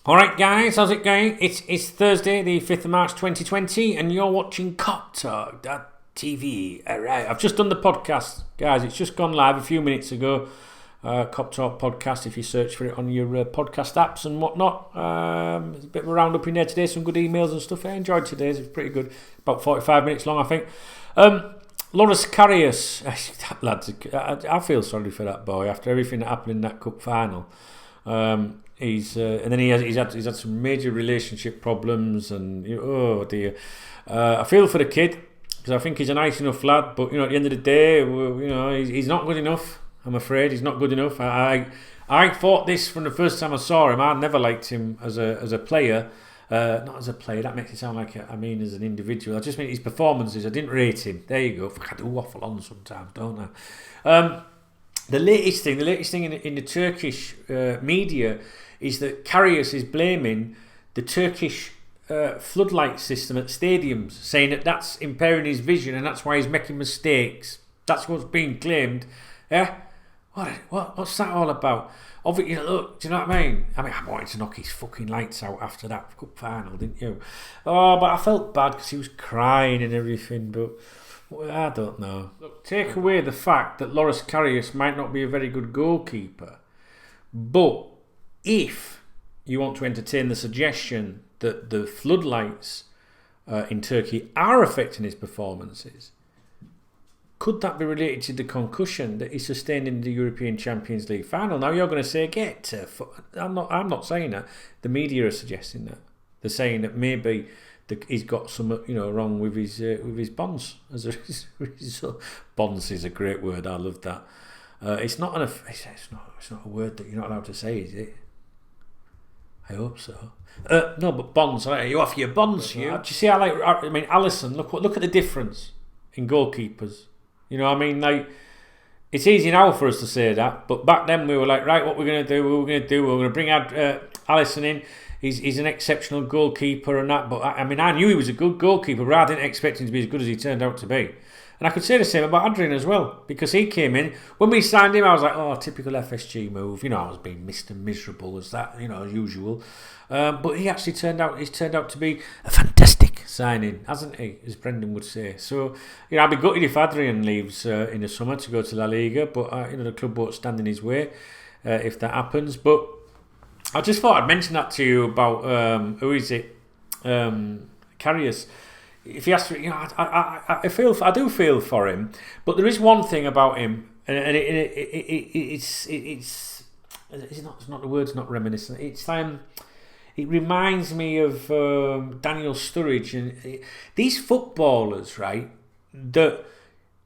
Alright guys, how's it going? It's Thursday, the 5th of March 2020, and you're watching KopTalk.tv. Alright, I've just done the podcast, guys. It's just gone live a few minutes ago. KopTalk podcast, if you search for it on your podcast apps and whatnot. There's a bit of a roundup in there today, some good emails and stuff. I enjoyed today's, it was pretty good. About 45 minutes long, I think. Loris Karius, lads, I feel sorry for that boy after everything that happened in that cup final. He's and then he's had some major relationship problems, and oh dear. I feel for the kid because I think he's a nice enough lad, but at the end of the day, he's not good enough. I'm afraid he's not good enough. I thought this from the first time I saw him. I never liked him as a player. Not as a player, that makes it sound like as an individual. I just mean his performances. I didn't rate him. There you go. I do waffle on sometimes, don't I? The latest thing in the Turkish media is that Karius is blaming the Turkish floodlight system at stadiums, saying that that's impairing his vision and that's why he's making mistakes. That's what's being claimed. Yeah, what's that all about? Obviously, look, do you know what I mean? I wanted to knock his fucking lights out after that cup final, didn't you? Oh, but I felt bad because he was crying and everything, but I don't know. Look, take away the fact that Loris Karius might not be a very good goalkeeper, but if you want to entertain the suggestion that the floodlights in Turkey are affecting his performances, could that be related to the concussion that he sustained in the European Champions League final? Now you're going to say, I'm not saying that. The media are suggesting that. They're saying that maybe he's got some wrong with his bonds. As a result, bonds is a great word. I love that. It's not a word that you're not allowed to say, is it? I hope so. No, but bonds. You off your bonds, you. Do you see? Allison. Look at the difference in goalkeepers. You know what I mean? Like, it's easy now for us to say that, but back then we were like, right, what we're going to do? We're going to bring Allison in. He's an exceptional goalkeeper and that, but I knew he was a good goalkeeper, but I didn't expect him to be as good as he turned out to be. And I could say the same about Adrian as well, because he came in. When we signed him, I was like, oh, typical FSG move. I was being Mr. Miserable as that, as usual. But he actually turned out to be a fantastic signing, hasn't he? As Brendan would say. So, I'd be gutted if Adrian leaves in the summer to go to La Liga, but the club won't stand in his way if that happens. But I just thought I'd mention that to you about who is it? Karius. If you ask me, I do feel for him, but there is one thing about him, and it's not the word's not reminiscent. It reminds me of Daniel Sturridge and these footballers, right? That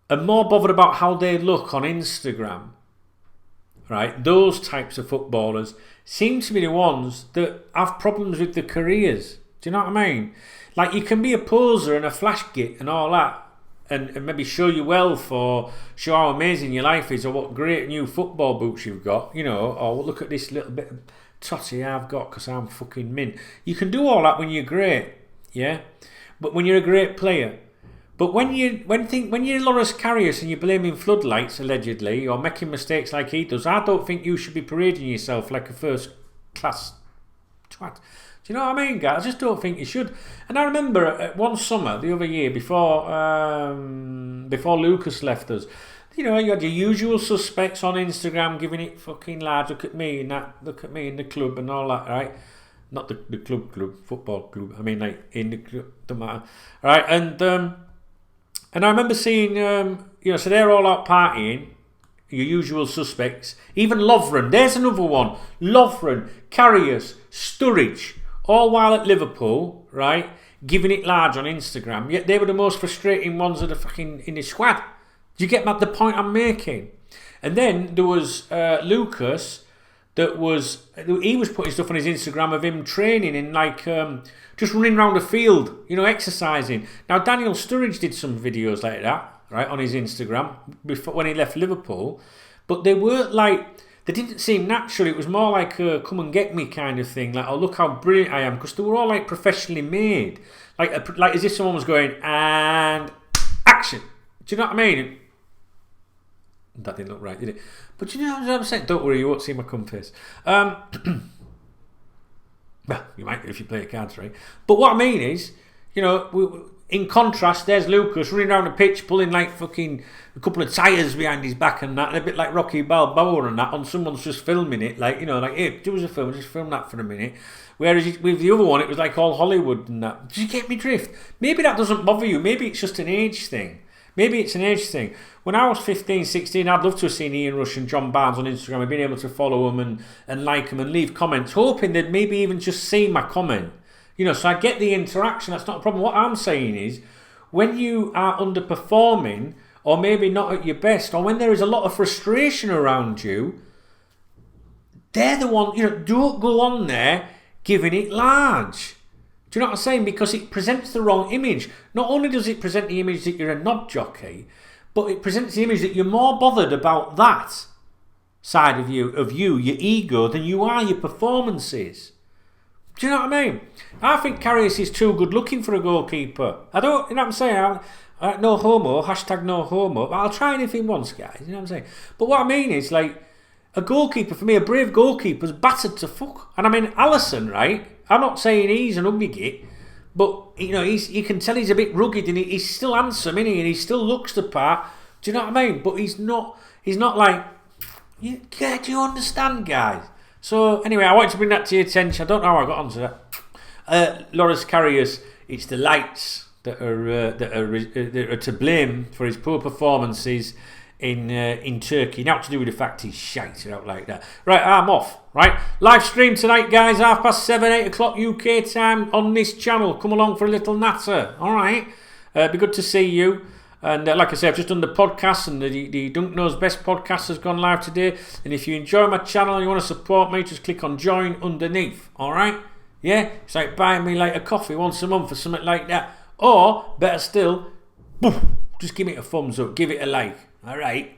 are more bothered about how they look on Instagram, right? Those types of footballers seem to be the ones that have problems with their careers. Do you know what I mean? Like, you can be a poser and a flash git and all that, and maybe show how amazing your life is, or what great new football boots you've got, or look at this little bit of totty I've got because I'm fucking mint. You can do all that when you're great, yeah? But when you're a great player. But when you're Loris Karius and you're blaming floodlights, allegedly, or making mistakes like he does, I don't think you should be parading yourself like a first-class twat. Do you know what I mean, guys? I just don't think you should. And I remember one summer, the other year, before Lucas left us, you had your usual suspects on Instagram giving it fucking large. Look at me in the club and all that, right? Not the club, football club. I mean, like, in the club, don't matter. Right, and I remember seeing, so they're all out partying, your usual suspects. Even Lovren, there's another one. Lovren, Karius, Sturridge, all while at Liverpool, right, giving it large on Instagram. Yet they were the most frustrating ones of the fucking in the squad. Do you get the point I'm making? And then there was Lucas. He was putting stuff on his Instagram of him training in just running around the field, exercising. Now Daniel Sturridge did some videos like that, right, on his Instagram before when he left Liverpool, but they weren't they didn't seem natural. It was more like a come and get me kind of thing, like, oh, look how brilliant I am, because they were all professionally made, like as if someone was going and action. Do you know what I mean? That didn't look right, did it? But you know what I'm saying? Don't worry, you won't see my cum face. Well, you might do if you play cards right. But what I mean is, you know, in contrast, there's Lucas running around the pitch, pulling like fucking a couple of tyres behind his back and that, and a bit like Rocky Balboa and that, and someone's just filming it, like, you know, like, hey, do us a film, just film that for a minute. Whereas with the other one, it was like all Hollywood and that. Did you get me drift? Maybe that doesn't bother you. Maybe it's just an age thing. Maybe it's an age thing. When I was 15, 16, I'd love to have seen Ian Rush and John Barnes on Instagram and been able to follow them and like them and leave comments, hoping they'd maybe even just see my comment. You know, so I get the interaction. That's not a problem. What I'm saying is, when you are underperforming, or maybe not at your best, or when there is a lot of frustration around you, they're the one, you know, don't go on there giving it large. Do you know what I'm saying? Because it presents the wrong image. Not only does it present the image that you're a knob jockey, but it presents the image that you're more bothered about that side of you, your ego, than you are your performances. Do you know what I mean? I think Karius is too good looking for a goalkeeper. I don't, you know what I'm saying? No homo, hashtag no homo. But I'll try anything once, guys. You know what I'm saying? But what I mean is, like, a goalkeeper, for me, a brave goalkeeper's battered to fuck. And I mean, Allison, right? I'm not saying he's an ugly git, but, you know, you can tell he's a bit rugged and he's still handsome, isn't he? And he still looks the part. Do you know what I mean? But he's not like, do you understand, guys? So, anyway, I wanted to bring that to your attention. I don't know how I got onto that. Loris Karius, it's the lights that are to blame for his poor performances in Turkey. Not to do with the fact he's shite out like that. Right, I'm off. Right, live stream tonight, guys, 7:30, 8 o'clock UK time on this channel. Come along for a little natter. All right, be good to see you. And like I say, I've just done the podcast, and the Dunk Knows Best podcast has gone live today. And if you enjoy my channel and you want to support me, just click on join underneath. All right, yeah, it's like buying me like a coffee once a month or something like that. Or better still, just give me a thumbs up, give it a like. All right.